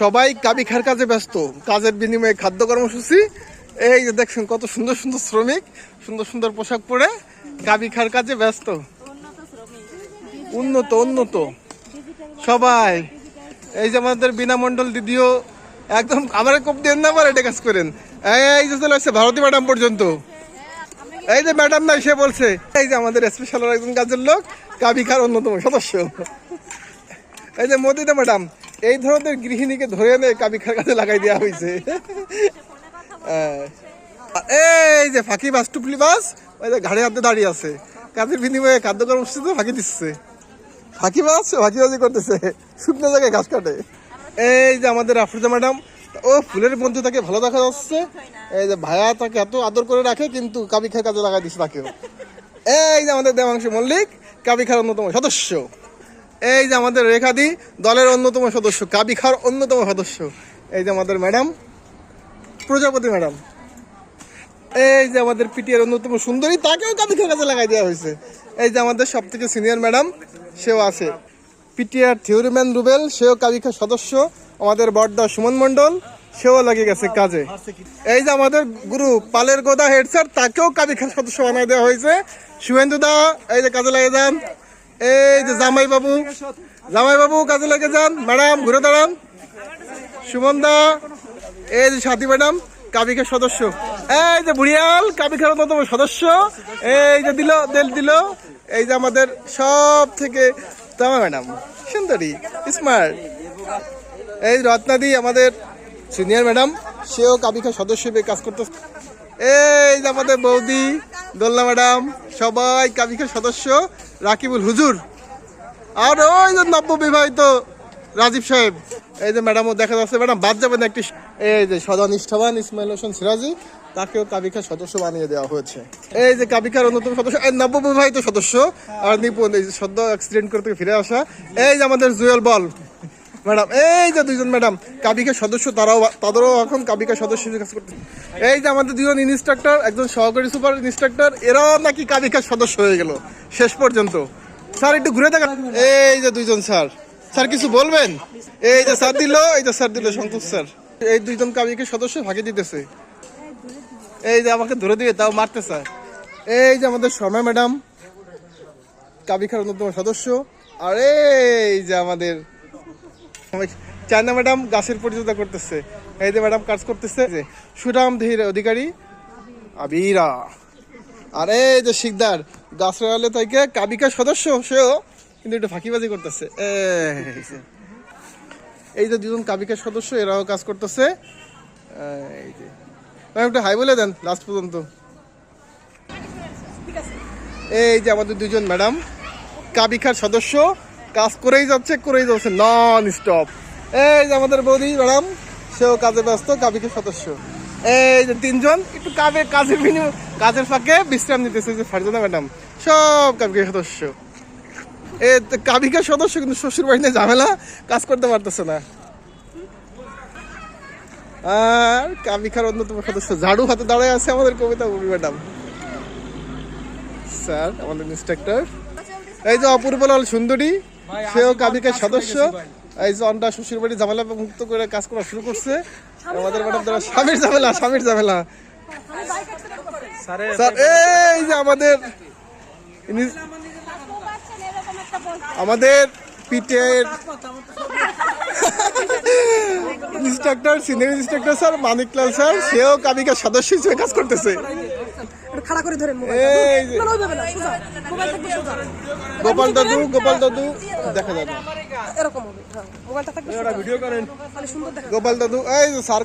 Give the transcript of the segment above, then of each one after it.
সবাই কাবিখার কাজে ব্যস্ত, কাজের বিনিময়ে খাদ্য কর্মসূচি। এই যে দেখছেন কত সুন্দর সুন্দর শ্রমিক সুন্দর সুন্দর পোশাক পরে কাবিখার কাজে ব্যস্ত। উন্নত উন্নত সবাই। এই যে আমাদের বিনা মন্ডল দিদিও একদম আমার কোপ দিয়ে না পারে এটা কাজ করেন। এই যে চলে আসছে ভারতী ম্যাডাম পর্যন্ত। এই যে ম্যাডাম নাই সে বলছে এই যে আমাদের স্পেশাল একজন কাজের লোক কাবিখার অন্যতম সদস্য। এই যে মোদিতা ম্যাডাম এই ধরনের গৃহিণীকে ধরে এনে কাবিখার কাজে লাগাই দেওয়া হয়েছে। এই যে ফাঁকি বাস টুপলি বাস ওই যে ঘাড়ে হাতে দাঁড়িয়ে আছে, কাজের বিনিময়ে খাদ্য কর্মসূচিতে ফাঁকি দিচ্ছে। ফাঁকি বাস ফাঁকিবাজি করতেছে, শুকনো জায়গায় ঘাস কাটে। এই যে আমাদের আফরোজা ম্যাডাম, ও ফুলের মধ্যে তাকে ভালো দেখা যাচ্ছে। এই যে ভাইয়া তাকে এত আদর করে রাখে কিন্তু কাবিখার কাজে লাগাই দিচ্ছে তাকেও। এই যে আমাদের দেবাংশু মল্লিক কাবিখার অন্যতম সদস্য। এই যে আমাদের রেখাদি দলের অন্যতম সদস্য, কাবিখার অন্যতম সদস্য। এই যে আমাদের ম্যাডাম প্রজাপতি ম্যাডাম। এই যে আমাদের পিটিআর অন্যতম সুন্দরী, তাকেও কাবিখার কাজে লাগাই দেওয়া হয়েছে। এই যে আমাদের সব থেকে সিনিয়র ম্যাডাম সেও আছে, পিটিআর থিওরিম্যান রুবেল, সেও কাবিখার সদস্য। আমাদের বড়দা সুমন মন্ডল, সেও লাগিয়ে গেছে কাজে। এই যে আমাদের গুরু পালের গোদা হেড স্যার, তাকেও কাবিখার সদস্য বানিয়ে দেওয়া হয়েছে। শুভেন্দু দা এই যে কাজে লাগিয়ে যান। এই যে জামাই বাবু কাজে লেগে যান। ম্যাডাম ঘুরে দাঁড়ান। সুমন দা, এই যে সাথী ম্যাডাম কাবিখার সদস্য। এই যে বুড়িয়াল কাবিখার অন্যতম সদস্য। এই যে দিল। এই যে আমাদের সব থেকে তামা ম্যাডাম সুন্দরী স্মার্ট। এই রত্নাদি আমাদের সিনিয়র ম্যাডাম, সেও কাবিখার সদস্য হিসেবে কাজ করতে। এই যে আমাদের বৌদি দোলনা ম্যাডাম, সবাই কাবিখার সদস্য। রাকিবুল হুজুর, আর ওই যে নব্য বিবাহিত রাজীব সাহেব। এই যে ম্যাডামও দেখা যাচ্ছে, ম্যাডাম বাদ যাবেন একটি। এই যে সদা নিষ্ঠাবান ইসমাইল হোসেন সিরাজি, তাকেও কাবিখার সদস্য বানিয়ে দেওয়া হয়েছে। এই যে কাবিখার অন্যতম সদস্য নব্য বিবাহিত সদস্য আর নিপুণ, এই যে সদ্য অ্যাক্সিডেন্ট করতে ফিরে আসা। এই যে আমাদের জুয়েল বল ম্যাডাম, এই যে দুইজন ম্যাডাম কাবিখার সদস্য, তাদেরও এখন কাবিখার সদস্য হিসেবে কাজ করতে। এই যে আমাদের দুজন ইনস্ট্রাক্টর, একজন সহকারী সুপার ইনস্ট্রাক্টর, এরাও নাকি কাবিখার সদস্য হয়ে গেল শেষ পর্যন্ত। স্যার একটু ঘুরে দেখেন। এই যে দুইজন স্যার কিছু বলবেন? এই যে স্যার দিল সন্তোষ স্যার। এই দুইজন কাবিখার সদস্য ফাঁকি দিতেছে। এই যে আমাকে ধরে দিয়ে তাও মারতে স্যার। এই যে আমাদের সময় ম্যাডাম কাবিখার অন্যতম সদস্য। আর এই যে আমাদের চায়না ম্যাডাম গাছের পরিচর্যা করতেছে। এই যে ম্যাডাম কাজ করতেছে যে সুরাম ধীর অধিকারী আবিরা। আর এই যে শিকদার গাছরালে থেকে কাবিখার সদস্য, সেও কিন্তু একটু ফাঁকিবাজি করতেছে। এই যে দুজন কাবিখার সদস্য, এরাও কাজ করতেছে। এই যে একটু হাই বলে দেন লাস্ট পর্যন্ত। এই যে আমাদের দুজন ম্যাডাম কাবিখার সদস্য, কাজ করেই যাচ্ছে নন স্টপ। এই যে আমাদের বৌদি ম্যাডাম, সেও কাজে ব্যস্ত, কাবিখার সদস্য। এই যে তিনজন একটু কাজের ফাঁকে বিশ্রাম নিতেছে। যে ফারজানা ম্যাডাম, সব কাবিখার সদস্য। এই কাবিখার সদস্য কিন্তু শ্বশুর বাড়িতে ঝামেলা, কাজ করতে পারতেছে না। আর কাবিখার অন্যতম সদস্য ঝাড়ু হাতে দাঁড়ায় আছে আমাদের কবিতা ম্যাডাম স্যার, আমাদের ইন্সট্রাক্টর। এই যে অপূর্ব লাল সুন্দরী, সেও কাবিখার সদস্য। এই যে অন্ডা শ্বশুর বাড়ি ঝামেলা মুক্ত করে কাজ করা শুরু করছে। আমাদের ম্যাডাম দ্বারা স্বামীর ঝামেলা স্যার। এই যে আমাদের PTR instructor, senior instructor sir Maniklal sir, সেও কাবিখার সদস্য হিসেবে কাজ করতেছে। গোপাল দাদু দেখা যাবে গোপাল দাদু। এই যে স্যার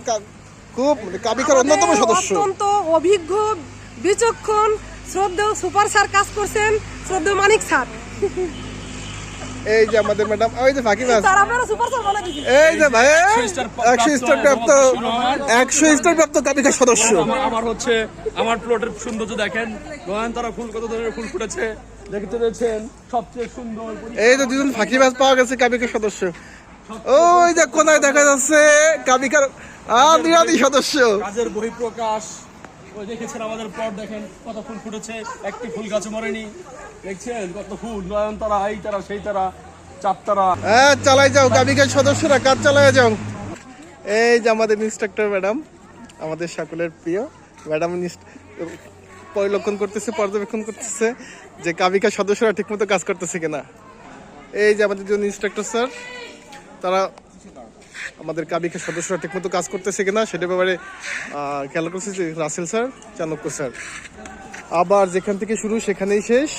খুব কাবিখার অন্যতম সদস্য, অত্যন্ত অভিজ্ঞ বিচক্ষণ শ্রদ্ধেয় সুপার স্যার কাজ করছেন, শ্রদ্ধেয় মানিক স্যার। এই যে আমাদের ম্যাডাম, ওই যে ফাঁকি মাছ। এই যে ভাই 100 স্টার প্রাপ্ত কাবিখার সদস্য। আমার হচ্ছে আমার প্লটের সৌন্দর্য দেখেন, নয়নতারা ফুল কত ধরনের ফুল ফুটেছে দেখতে পেয়েছেন, সবচেয়ে সুন্দর। এই যে দুজন ফাঁকি মাছ পাওয়া গেছে কাবিখার সদস্য। ওই যে কোনায় দেখা যাচ্ছে কাবিখার আদি সদস্য। কাজের বহিঃপ্রকাশ ওই দেখেছেন, আমাদের প্লট দেখেন কত ফুল ফুটেছে, একটি ফুল গাছে মরেনি। দেখছেন কত ফুল, নয়নতারা এই তারা সেই তারা। চাপতারা। হ্যাঁ চালাই যাও, গাবিকার সদস্যরা কাজ চালায় যাও। এই যে আমাদের ইন্সট্রাক্টর ম্যাডাম, আমাদের সকলের প্রিয় ম্যাডাম পরিলক্ষণ করতেছে, পর্যবেক্ষণ করতেছে যে কাবিকার সদস্যরা ঠিকমতো কাজ করতেছে কিনা। এই যে আমাদের দুজন ইন্সট্রাক্টর স্যার, তারা আমাদের কাবিকার সদস্যরা ঠিকমতো কাজ করতেছে কিনা সেটার ব্যাপারে খেয়াল করছে যে রাসেল স্যার, চাণক্য স্যার। আবার যেখান থেকে শুরু সেখানেই শেষ।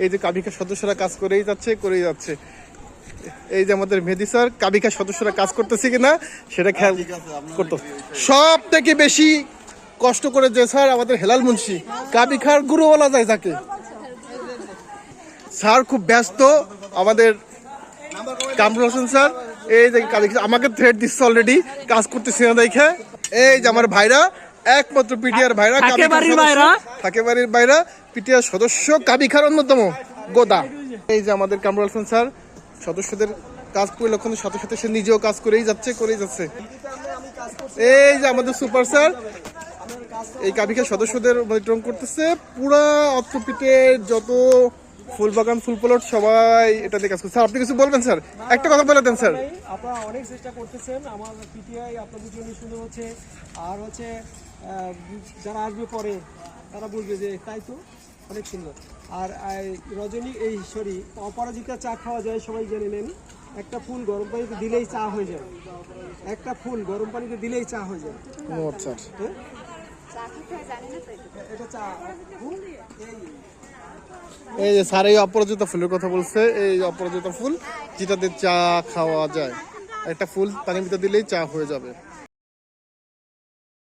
এই যে কাবিকার সদস্যরা কাজ করেই যাচ্ছে। এই যে আমাদের মেহেদী স্যার, কাবিকার সদস্যরা কাজ করতেছে কিনা সেটা খেয়াল করতো। সব থেকে বেশি কষ্ট করে যে স্যার আমাদের হেলাল মুন্সি, কাবিকার গুরু বলা যায় যাকে। স্যার খুব ব্যস্ত। আমাদের কামরুল হোসেন স্যার, এই যে আমাকে থ্রেড দিচ্ছে অলরেডি, কাজ করতেছে না দেখে। এই যে আমার ভাইরা, একমাত্র পিটিআর ভাইরা, থাকে বাড়ির ভাইরা, পিটিআর সদস্য, কাবিখার অন্যতম গোদা। এই যে আমাদের কামরুল হোসেন স্যার সদস্যদের কাজ পরিলক্ষণের সাথে সাথে সে নিজেও কাজ করেই যাচ্ছে। এই যে আমাদের সুপার স্যার এই কাবিখার সদস্যদের মনিটরিং করতেছে। পুরা অর্থপিটের যত ফুল বাগান, ফুল প্লট সবাই এটাতে কাজ করছে। স্যার আপনি কিছু বলবেন স্যার? একটা কথা বলে দেন স্যার। আপনারা অনেক চেষ্টা করতেছেন, আমার পিটিআই আপনাদের জন্য সুন্দর হচ্ছে। আর হচ্ছে যারা আসবে পরে তারা বলবে যে তাই তো অনেক সুন্দর। আর রজনী অপরাজিতা চা খাওয়া যায়, সবাই জেনে নেন। একটা ফুল গরম পানিতে দিলেই চা হয়ে যায়। আচ্ছা, হ্যাঁ? এটা চা ফুল। এই যে স্যার এই অপরাজিতা ফুলের কথা বলছে। এই অপরাজিতা ফুল যেটাতে চা খাওয়া যায়, একটা ফুল পানির ভিতরে দিলেই চা হয়ে যাবে।